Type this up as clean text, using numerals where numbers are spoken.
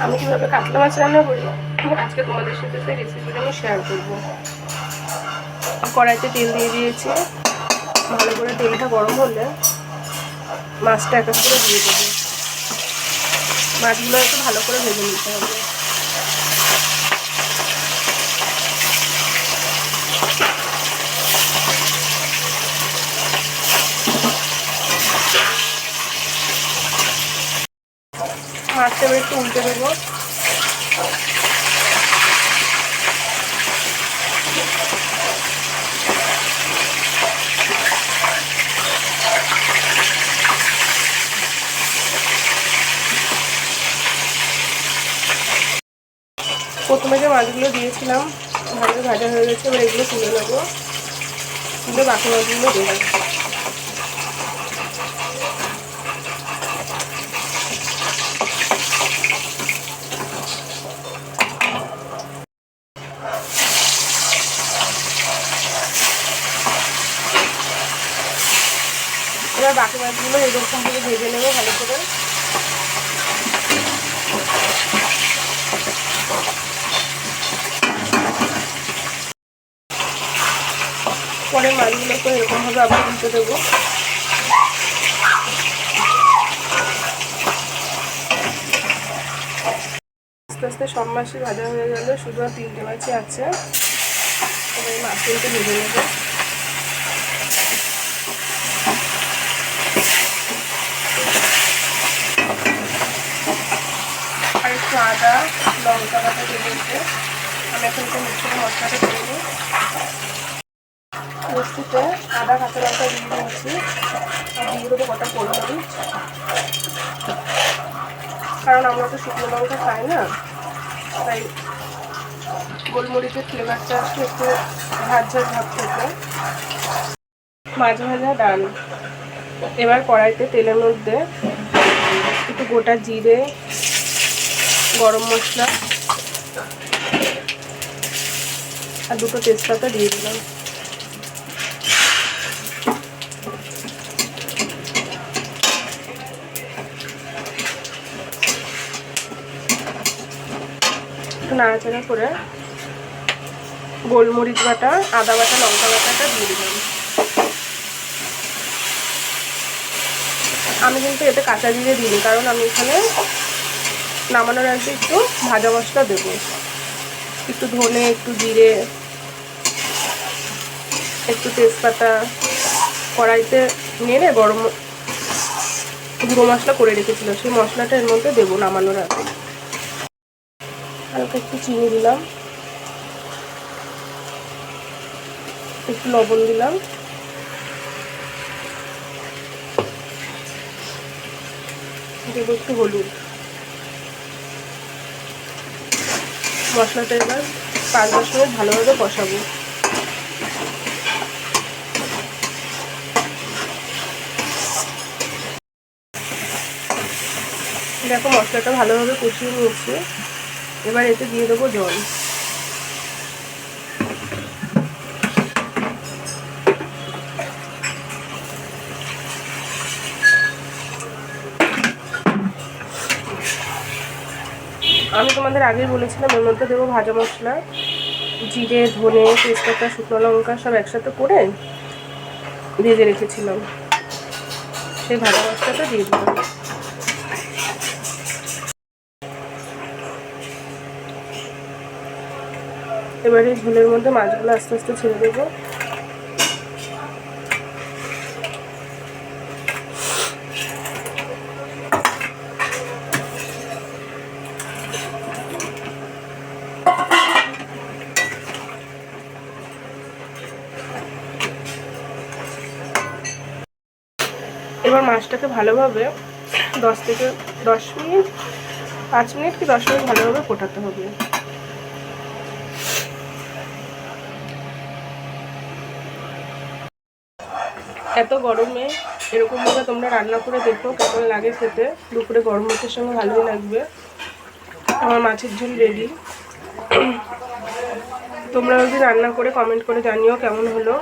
আমি কীভাবে কাতলা মাছ রান্না করি আজকে তোমাদের সাথে সেই রেসিপিটা আমি শেয়ার করবো। কড়াইতে তেল দিয়ে দিয়েছি, ভালো করে তেলটা গরম হলে মাছটা এক এক করে দিয়ে দেবো। মাছগুলো একটু ভালো করে ভেজে নিতে হবে। মাছটা এবার একটু উল্টে দেবো। প্রথমে যে মাছগুলো দিয়েছিলাম ভালো ভাজা হয়ে গেছে, এবার এগুলো তুলে নেবো, তুলে বাকি মাছগুলো দেবো। এবার বাকি মাছগুলো এরকম থেকে ভেজে নেবো ভালো করে। পরে মাছগুলোকে এরকমভাবে আবার উল্টে দেবো। আস্তে আস্তে সব মাছই ভাজা হয়ে গেলে শুধু আর 3টে মাছই আছে। এবার এই মাছগুলোকে ভেজে নেবো। আর একটু আদা লঙ্কা বাটা দিয়ে আমি এখন একটু মিক্সিতে মশলাটা করে দিই। মিক্সিতে আদা কাঁচা লঙ্কা দিয়ে দিয়েছি, আর দিয়ে দেবো কটা গোলমরিচ, কারণ আমরা তো শুকনো লঙ্কা খাই না, তাই গোলমরিচের ফ্লেভারটা আসলে একটু ঝাঁঝ ভাব থেকে। মাছ ভাজা ডাল। এবার কড়াইতে তেলের মধ্যে একটু গোটা জিরে, গরম মশলা আর 2টো তেজপাতা দিয়ে দিলাম। একটু নাড়াচাড়া করে গোলমরিচ বাটা, আদা বাটা, লঙ্কা বাটাটা দিয়ে দিলাম। আমি কিন্তু এতে কাঁচা জিরে দিইনি, কারণ আমি এখানে নামানোর আগে একটু ভাজা মশলা দেবো। একটু ধনে, একটু জিরে, একটু তেজপাতা কড়াইতে নেড়ে গরম গুঁড়ো মশলা করে রেখেছিল, সেই মশলাটা এর মধ্যে দেবো নামানোর আগে। হালকা একটু চিনি দিলাম, একটু লবণ দিলাম, দেবো একটু হলুদ। মশলাটা এবার 5-10 মিনিট ভালোভাবে কষাবো। দেখো মশলাটা ভালোভাবে কষিয়ে নিয়েছি, এবার এতে দিয়ে দেবো জল। আমি তোমাদের আগেই বলেছিলাম এর মধ্যে দেবো ভাজা মশলা, জিরে, ধনে, তেজপাতা, শুকনো লঙ্কা সব একসাথে করে ভেজে রেখেছিলাম, সেই ভাজা মশলাটা দিয়ে দিলাম। এবারে ঝোলের মধ্যে মাছগুলো আস্তে আস্তে ছেড়ে দেবো। এবার মাছটাকে ভালোভাবে 10 থেকে 10 মিনিট, 5 মিনিট কি 10 মিনিট ভালোভাবে ফোটাতে হবে। এত গরমে এরকমভাবে তোমরা রান্না করে দেখো কেমন লাগে খেতে। দুপুরে গরম ভাতের সঙ্গে ভালোই লাগবে। আমার মাছের ঝোল রেডি। তোমরা যদি রান্না করে কমেন্ট করে জানিও কেমন হলো।